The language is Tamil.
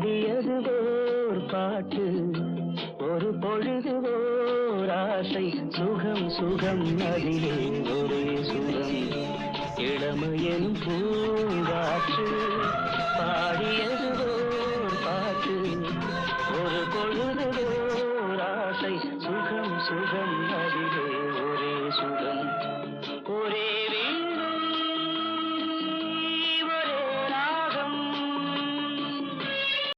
பாடியது ஓர் பாட்டு ஒரு பொழுது ஓர் ஆசை சுகம் சுகம் அதிலே ஒரே சுகம் இளமையெனும் பூங்காற்று பாடியது